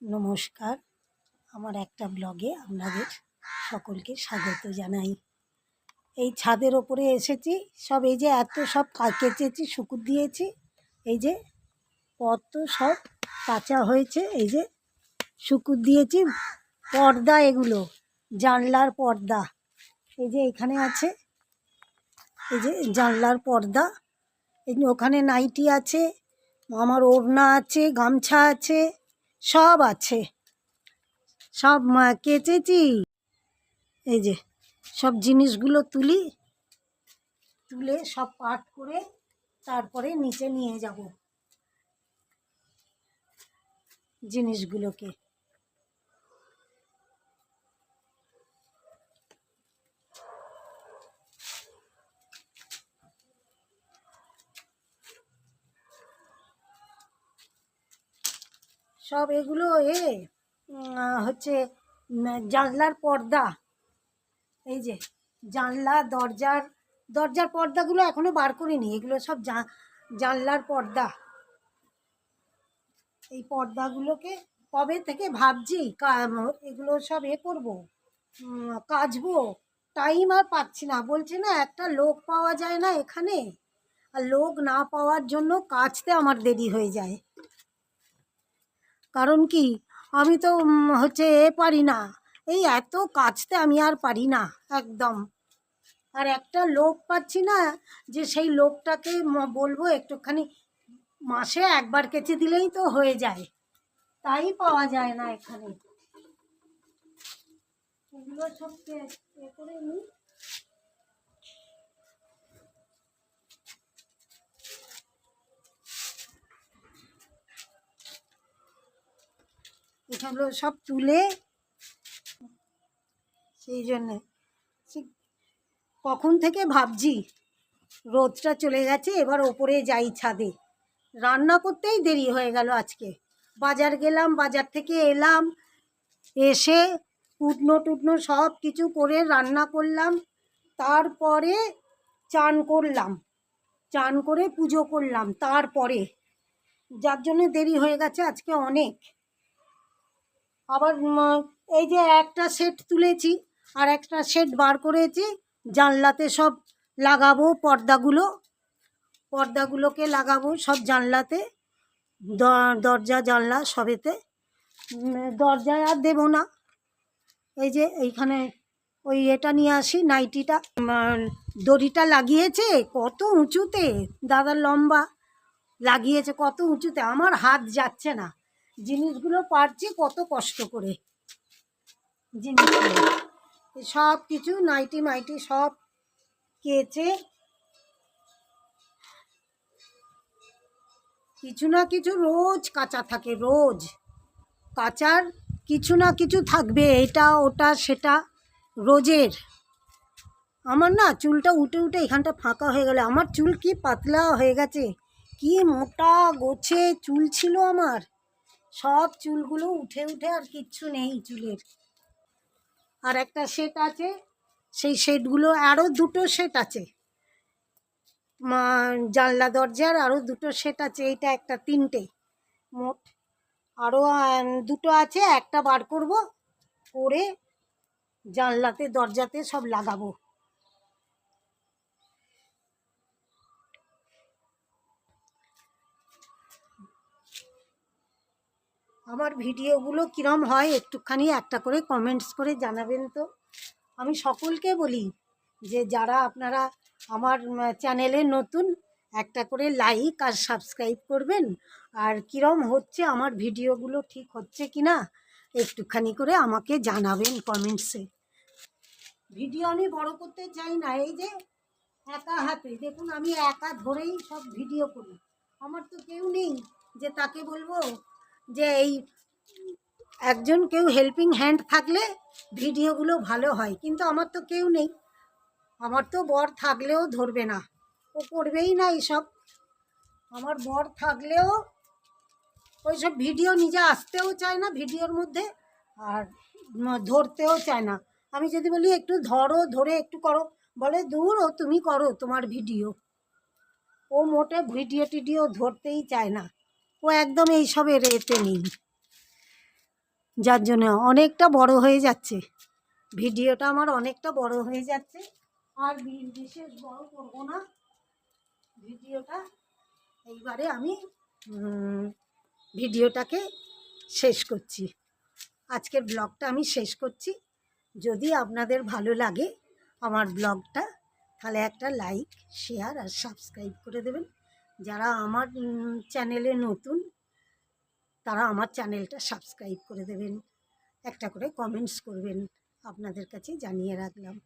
নমস্কার, আমার একটা ব্লগে আপনাদের সকলকে স্বাগত জানাই। এই ছাদের ওপরে এসেছি, সব এই যে এত সব কেচেছি, শুকুর দিয়েছি, এই যে কত সব কাঁচা হয়েছে, এই যে শুকুর দিয়েছি। পর্দা, এগুলো জানলার পর্দা, এই যে এখানে আছে, এই যে জানলার পর্দা, এই যে ওখানে নাইটি আছে, আমার ওড়না আছে, গামছা আছে, সব আছে, সব কেচেছি। এই যে সব জিনিসগুলো তুলে সব পাট করে তারপরে নিচে নিয়ে যাব জিনিসগুলোকে। সব এগুলো হচ্ছে জানলার পর্দা, এই যে জানলা দরজার পর্দাগুলো এখনো বার করিনি, এগুলো সব জানলার পর্দা। এই পর্দাগুলোকে কবে থেকে ভাবছি এগুলো সব করবো, কাচবো, টাইম আর পাচ্ছি না। বলছে না একটা লোক পাওয়া যায় না এখানে, আর লোক না পাওয়ার জন্য কাচতে আমার দেরি হয়ে যায়। কারণ কি, আমি তো হচ্ছে পারি না, এই এত কাচতে আমি আর পারি না একদম। আর একটা লোক পাচ্ছি না যে সেই লোকটাকে বলবো একটুখানি মাসে একবার কেচে দিলেই তো হয়ে যায়, তাই পাওয়া যায় না এখানে। এগুলো সব করে নিই। এগুলো সব তুলে, সেই জন্যে কখন থেকে ভাবছি, রোদটা চলে গেছে, এবার ওপরে যাই ছাদে। রান্না করতেই দেরি হয়ে গেল আজকে। বাজার গেলাম, বাজার থেকে এলাম, এসে টুটনো সব কিছু করে রান্না করলাম, তারপরে চান করে পুজো করলাম, তারপরে যার জন্য দেরি হয়ে গেছে আজকে অনেক। আবার এই যে একটা সেট তুলেছি, আর একটা সেট বার করেছি, জানলাতে সব লাগাবো, পর্দাগুলোকে লাগাবো সব জানলাতে, দরজা জানলা সবেতে। দরজায় আর দেবো না। এই যে এইখানে ওই এটা নিয়ে আসি, নাইটিটা, দড়িটা লাগিয়েছে কত উঁচুতে, দাদার লম্বা লাগিয়েছে কত উঁচুতে, আমার হাত যাচ্ছে না। জিনিসগুলো পারছি কত কষ্ট করে, জিনিসগুলো সব কিছু নাইটি সব কেচে কিছু না কিছু রোজ কাঁচা থাকে, রোজ কাচার কিছু না কিছু থাকবে, এটা ওটা সেটা রোজের। আমার না চুলটা উঠে এখানটা ফাঁকা হয়ে গেল, আমার চুল কি পাতলা হয়ে গেছে, কি মোটা গোছে চুল ছিল আমার, সব চুলগুলো উঠে আর কিচ্ছু নেই চুলের। আর একটা সেট আছে, সেই সেটগুলো আরও দুটো সেট আছে, জানলা দরজার আরও দুটো সেট আছে, এইটা একটা, তিনটে মোট, আরও দুটো আছে, একটা বার করব, করে জানলাতে দরজাতে সব লাগাবো। আমার ভিডিওগুলো কীরম হয় একটুখানি একটা করে কমেন্টস করে জানাবেন তো। আমি সকলকে বলি যে যারা আপনারা আমার চ্যানেলে নতুন, একটা করে লাইক আর সাবস্ক্রাইব করবেন, আর কীরম হচ্ছে আমার ভিডিওগুলো, ঠিক হচ্ছে কি না একটুখানি করে আমাকে জানাবেন কমেন্টসে। ভিডিও আমি বড় করতে চাই না, এই যে একা হাতে দেখুন, আমি একা ধরেই সব ভিডিও করি, আমার তো কেউ নেই যে তাকে বলবো যে এই একজন কেউ হেল্পিং হ্যান্ড থাকলে ভিডিওগুলো ভালো হয়, কিন্তু আমার তো কেউ নেই। আমার তো বর থাকলেও ধরবে না, ও করবেই না এইসব। আমার বর থাকলেও ওইসব ভিডিও নিজে আসতেও চায় না ভিডিওর মধ্যে, আর ধরতেও চায় না। আমি যদি বলি একটু ধরে একটু করো, বলে দূর, ও তুমি করো তোমার ভিডিও। ও মোটে ভিডিও টিডিও ধরতেই চায় না, ও একদম এইসবের এতে নেই। যার জন্য অনেকটা বড় হয়ে যাচ্ছে, ভিডিওটা আমার অনেকটা বড় হয়ে যাচ্ছে। আর বিশেষ বড় করব না ভিডিওটা। এইবারে আমি ভিডিওটাকে শেষ করছি, আজকের ব্লগটা আমি শেষ করছি। যদি আপনাদের ভালো লাগে আমার ব্লগটা, তাহলে একটা লাইক, শেয়ার আর সাবস্ক্রাইব করে দেবেন। যারা আমার চ্যানেলে নতুন তারা আমার চ্যানেলটা সাবস্ক্রাইব করে দেবেন, একটা করে কমেন্টস করবেন, আপনাদের কাছে জানিয়ে রাখলাম।